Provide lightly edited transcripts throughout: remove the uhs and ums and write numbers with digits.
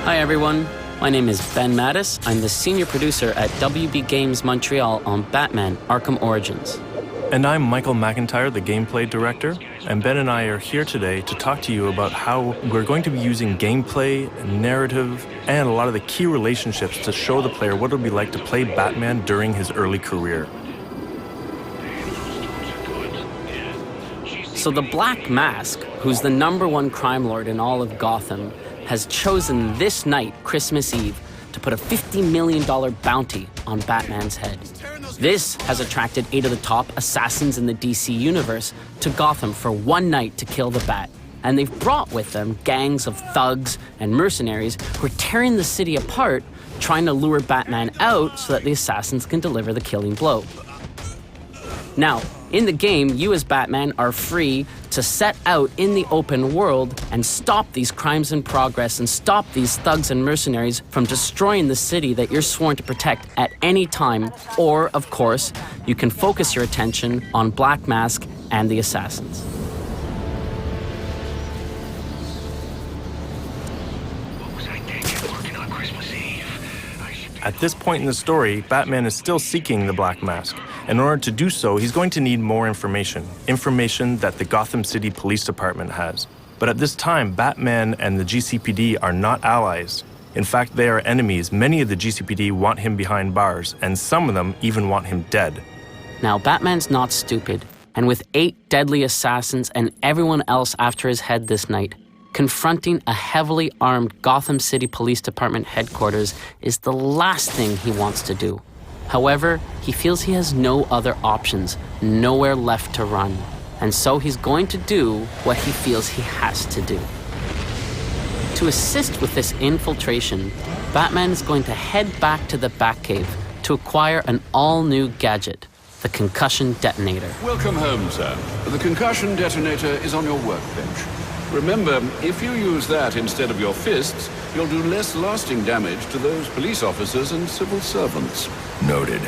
Hi everyone, my name is Ben Mattis. I'm the senior producer at WB Games Montreal on Batman Arkham Origins. And I'm Michael McIntyre, the gameplay director, and Ben and I are here today to talk to you about how we're going to be using gameplay, narrative, and a lot of the key relationships to show the player what it'll be like to play Batman during his early career. So the Black Mask, who's the #1 crime lord in all of Gotham, has chosen this night, Christmas Eve, to put a $50 million bounty on Batman's head. This has attracted 8 of the top assassins in the DC universe to Gotham for one night to kill the Bat. And they've brought with them gangs of thugs and mercenaries who are tearing the city apart, trying to lure Batman out so that the assassins can deliver the killing blow. Now, in the game, you as Batman are free to set out in the open world and stop these crimes in progress and stop these thugs and mercenaries from destroying the city that you're sworn to protect at any time. Or, of course, you can focus your attention on Black Mask and the assassins. At this point in the story, Batman is still seeking the Black Mask. In order to do so, he's going to need more information that the Gotham City Police Department has. But at this time, Batman and the GCPD are not allies. In fact, they are enemies. Many of the GCPD want him behind bars, and some of them even want him dead. Now, Batman's not stupid, and with 8 deadly assassins and everyone else after his head this night, confronting a heavily armed Gotham City Police Department headquarters is the last thing he wants to do. However, he feels he has no other options, nowhere left to run. And so he's going to do what he feels he has to do. To assist with this infiltration, Batman is going to head back to the Batcave to acquire an all-new gadget, the concussion detonator. Welcome home, sir. The concussion detonator is on your workbench. Remember, if you use that instead of your fists, you'll do less lasting damage to those police officers and civil servants. Noted.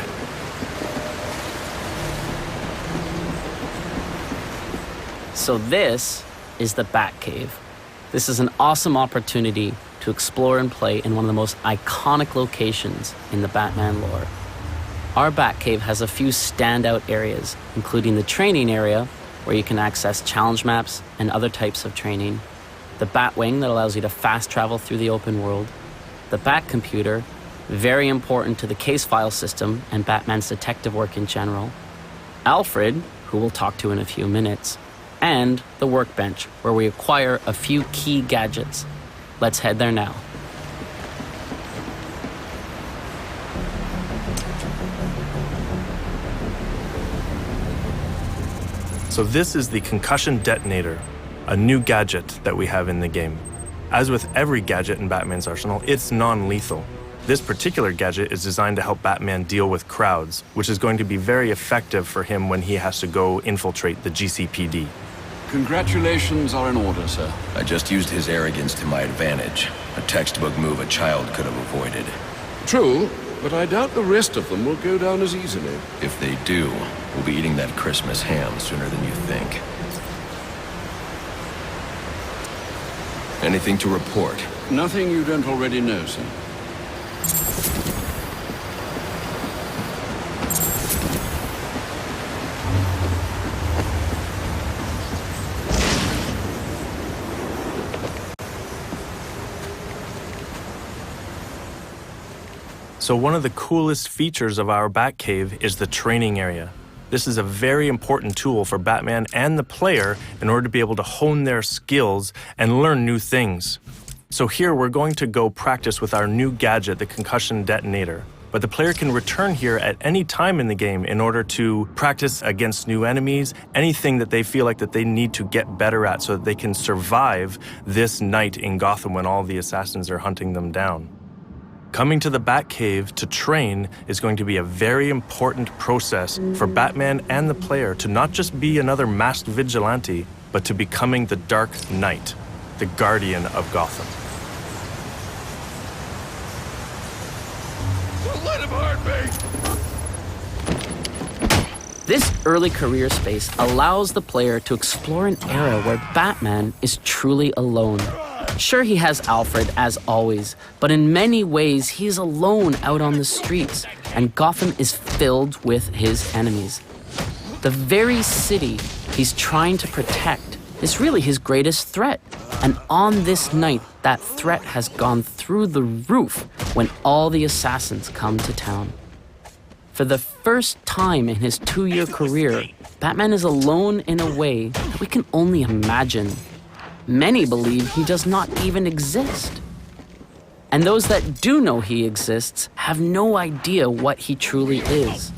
So this is the Batcave. This is an awesome opportunity to explore and play in one of the most iconic locations in the Batman lore. Our Batcave has a few standout areas, including the training area, where you can access challenge maps and other types of training, the Batwing that allows you to fast travel through the open world, the Batcomputer, very important to the case file system and Batman's detective work in general, Alfred, who we'll talk to in a few minutes, and the workbench, where we acquire a few key gadgets. Let's head there now. So this is the concussion detonator, a new gadget that we have in the game. As with every gadget in Batman's arsenal, it's non-lethal. This particular gadget is designed to help Batman deal with crowds, which is going to be very effective for him when he has to go infiltrate the GCPD. Congratulations are in order, sir. I just used his arrogance to my advantage. A textbook move a child could have avoided. True, but I doubt the rest of them will go down as easily. If they do, we'll be eating that Christmas ham sooner than you think. Anything to report? Nothing you don't already know, sir. So one of the coolest features of our Batcave is the training area. This is a very important tool for Batman and the player in order to be able to hone their skills and learn new things. So here we're going to go practice with our new gadget, the concussion detonator. But the player can return here at any time in the game in order to practice against new enemies, anything that they feel like that they need to get better at so that they can survive this night in Gotham when all the assassins are hunting them down. Coming to the Batcave to train is going to be a very important process for Batman and the player to not just be another masked vigilante, but to becoming the Dark Knight, the guardian of Gotham. Let him hurt me! This early career space allows the player to explore an era where Batman is truly alone. Sure, he has Alfred, as always, but in many ways, he's alone out on the streets, and Gotham is filled with his enemies. The very city he's trying to protect is really his greatest threat. And on this night, that threat has gone through the roof when all the assassins come to town. For the first time in his 2-year career, Batman is alone in a way that we can only imagine. Many believe he does not even exist. And those that do know he exists have no idea what he truly is.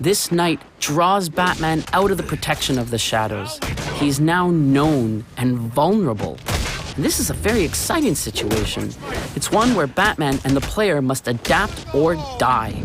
This night draws Batman out of the protection of the shadows. He's now known and vulnerable. And this is a very exciting situation. It's one where Batman and the player must adapt or die.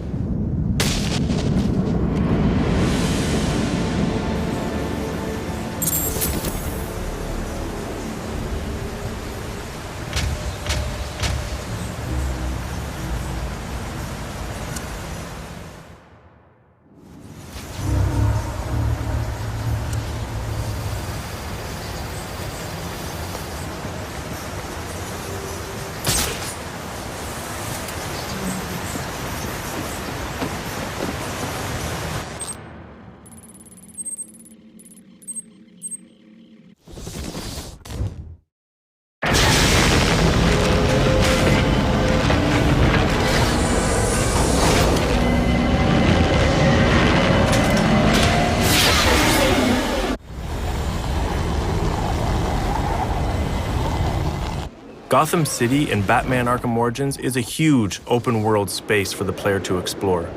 Gotham City in Batman Arkham Origins is a huge open-world space for the player to explore.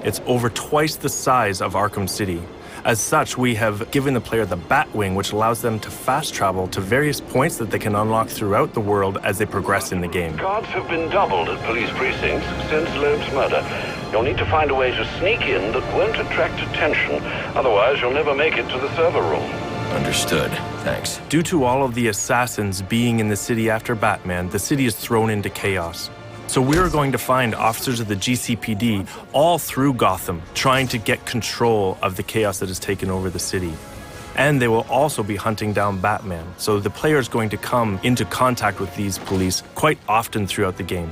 It's over twice the size of Arkham City. As such, we have given the player the Batwing, which allows them to fast travel to various points that they can unlock throughout the world as they progress in the game. Guards have been doubled at police precincts since Loeb's murder. You'll need to find a way to sneak in that won't attract attention. Otherwise, you'll never make it to the server room. Understood. Thanks. Due to all of the assassins being in the city after Batman, the city is thrown into chaos. So we are going to find officers of the GCPD all through Gotham, trying to get control of the chaos that has taken over the city. And they will also be hunting down Batman, so the player is going to come into contact with these police quite often throughout the game.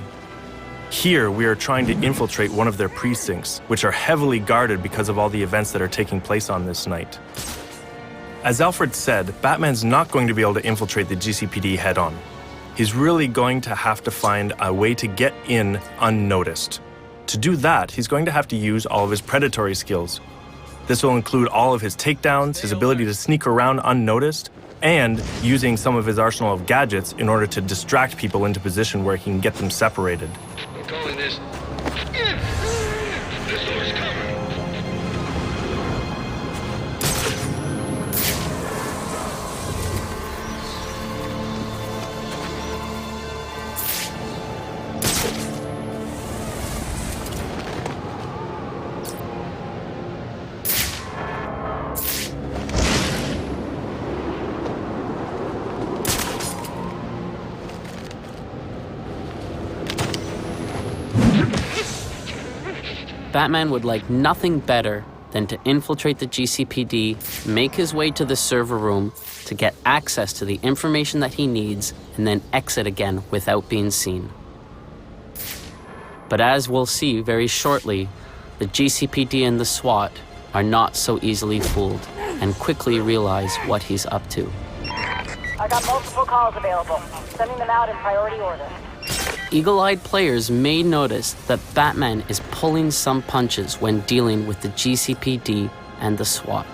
Here, we are trying to infiltrate one of their precincts, which are heavily guarded because of all the events that are taking place on this night. As Alfred said, Batman's not going to be able to infiltrate the GCPD head-on. He's really going to have to find a way to get in unnoticed. To do that, he's going to have to use all of his predatory skills. This will include all of his takedowns, his ability to sneak around unnoticed, and using some of his arsenal of gadgets in order to distract people into position where he can get them separated. I'm calling this. This door's covered. Batman would like nothing better than to infiltrate the GCPD, make his way to the server room to get access to the information that he needs, and then exit again without being seen. But as we'll see very shortly, the GCPD and the SWAT are not so easily fooled and quickly realize what he's up to. I got multiple calls available. Sending them out in priority order. Eagle-eyed players may notice that Batman is pulling some punches when dealing with the GCPD and the SWAT.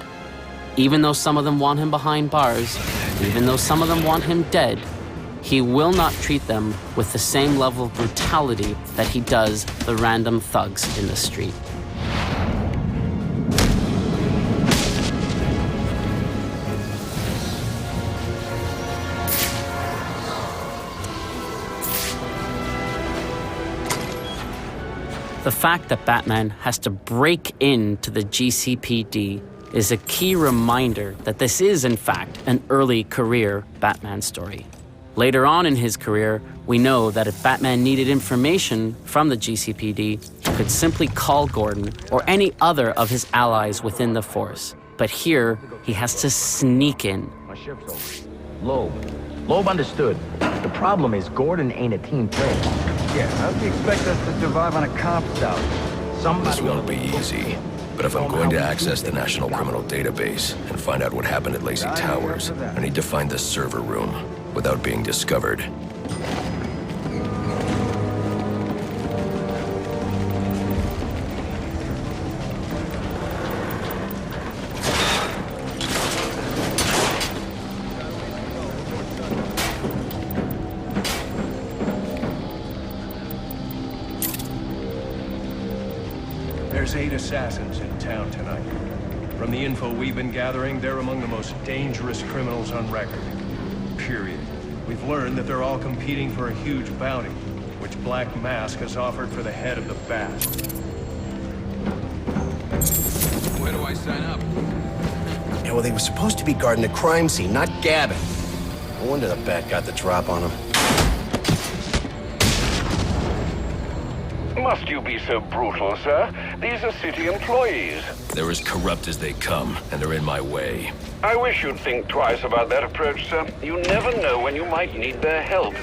Even though some of them want him behind bars, even though some of them want him dead, he will not treat them with the same level of brutality that he does the random thugs in the street. The fact that Batman has to break into the GCPD is a key reminder that this is, in fact, an early career Batman story. Later on in his career, we know that if Batman needed information from the GCPD, he could simply call Gordon or any other of his allies within the force. But here, he has to sneak in. My shift's over. Loeb, Loeb understood. The problem is Gordon ain't a team player. Yeah, how do you expect us to survive on a comp salary? This won't be easy. But if I'm going to access the National Criminal Database and find out what happened at Lacey Towers, I need to find the server room without being discovered. There's 8 assassins in town tonight. From the info we've been gathering, they're among the most dangerous criminals on record. Period. We've learned that they're all competing for a huge bounty, which Black Mask has offered for the head of the Bat. Where do I sign up? Yeah, well, they were supposed to be guarding the crime scene, not gabbing. No wonder the Bat got the drop on them. Must you be so brutal, sir? These are city employees. They're as corrupt as they come, and they're in my way. I wish you'd think twice about that approach, sir. You never know when you might need their help.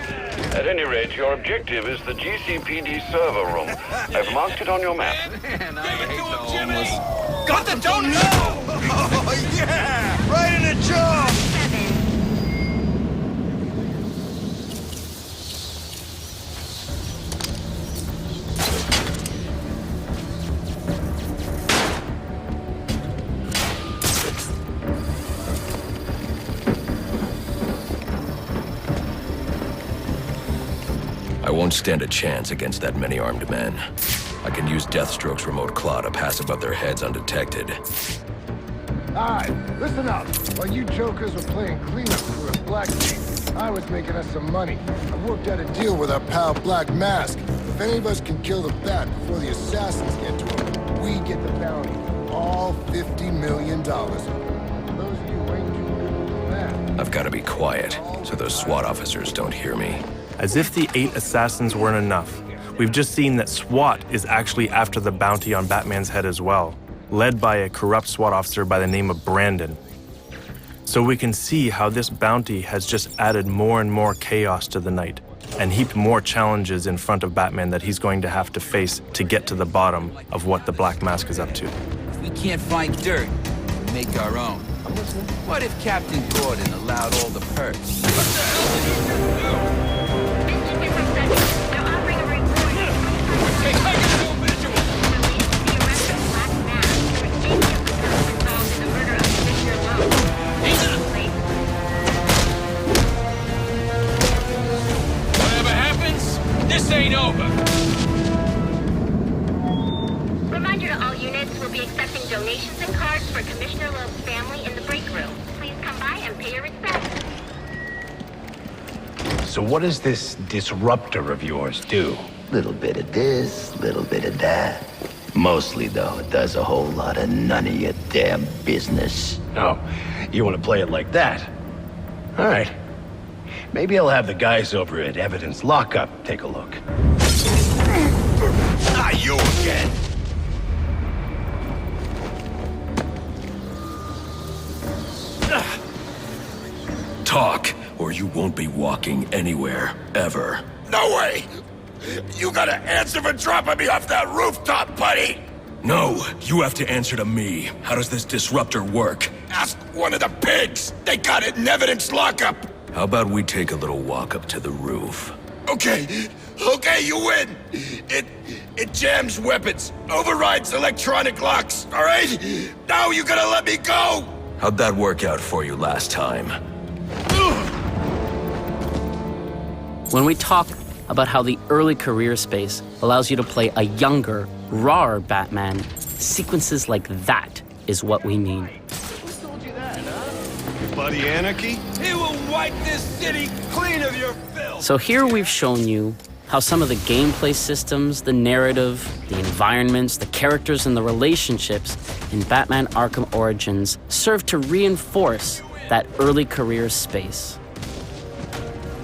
At any rate, your objective is the GCPD server room. I've marked it on your map. Man, I hate the homeless. Got the donut! Oh, yeah! Right in the jaw! I won't stand a chance against that many armed men. I can use Deathstroke's remote claw to pass above their heads undetected. Alright, listen up. While you jokers were playing cleanup crew at Blackgate, I was making us some money. I worked out a deal with our pal Black Mask. If any of us can kill the Bat before the assassins get to him, we get the bounty. All $50 million. Those of you waiting to that. I've got to be quiet, so those SWAT officers don't hear me. As if the 8 assassins weren't enough, we've just seen that SWAT is actually after the bounty on Batman's head as well, led by a corrupt SWAT officer by the name of Brandon. So we can see how this bounty has just added more and more chaos to the night, and heaped more challenges in front of Batman that he's going to have to face to get to the bottom of what the Black Mask is up to. If we can't find dirt, we make our own. What if Captain Gordon allowed all the perks? What the hell did he do? Whatever happens, this ain't over. Reminder to all units, we'll be accepting donations and cards for Commissioner Loeb's family in the break room. Please come by and pay your respects. So what does this disruptor of yours do? Little bit of this, little bit of that. Mostly, though, it does a whole lot of none of your damn business. Oh, you want to play it like that? All right. Maybe I'll have the guys over at Evidence Lockup take a look. Ah, you again! Talk, or you won't be walking anywhere, ever. No way! You gotta answer for dropping me off that rooftop, buddy! No, you have to answer to me. How does this disruptor work? Ask one of the pigs! They got it in Evidence Lockup! How about we take a little walk up to the roof? Okay, you win! It jams weapons, overrides electronic locks, alright? Now you gotta let me go! How'd that work out for you last time? When we talk about how the early career space allows you to play a younger, rawer Batman, sequences like that is what we mean. Who told you that, huh? Bloody anarchy? He will wipe this city clean of your filth! So here we've shown you how some of the gameplay systems, the narrative, the environments, the characters, and the relationships in Batman Arkham Origins serve to reinforce that early career space.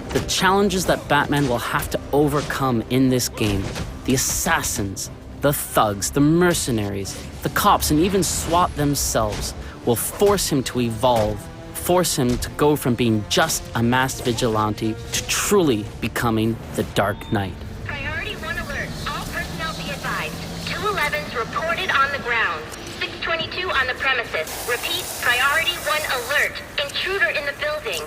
The challenges that Batman will have to overcome in this game, the assassins, the thugs, the mercenaries, the cops, and even SWAT themselves will force him to evolve force him to go from being just a masked vigilante to truly becoming the Dark Knight. Priority 1 alert. All personnel be advised. 211's reported on the ground. 622 on the premises. Repeat, priority 1 alert. Intruder in the building.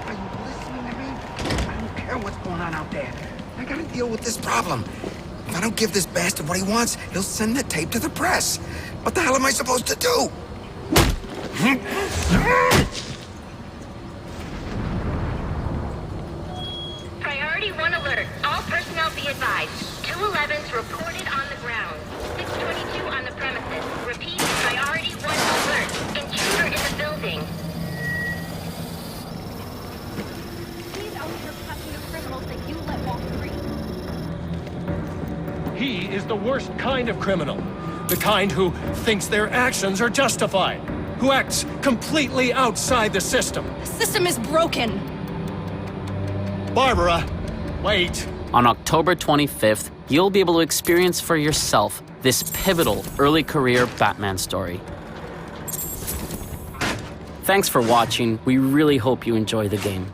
Are you listening to me? I don't care what's going on out there. I gotta deal with this problem. If I don't give this bastard what he wants, he'll send the tape to the press. What the hell am I supposed to do? Priority 1 alert. All personnel be advised. 211's reported on the ground. 622 on the premises. Repeat, priority 1 alert. Intruder in the building. He's out here catching the criminals that you let walk free. He is the worst kind of criminal. The kind who thinks their actions are justified. Who acts completely outside the system. The system is broken. Barbara, wait. On October 25th, you'll be able to experience for yourself this pivotal early career Batman story. Thanks for watching. We really hope you enjoy the game.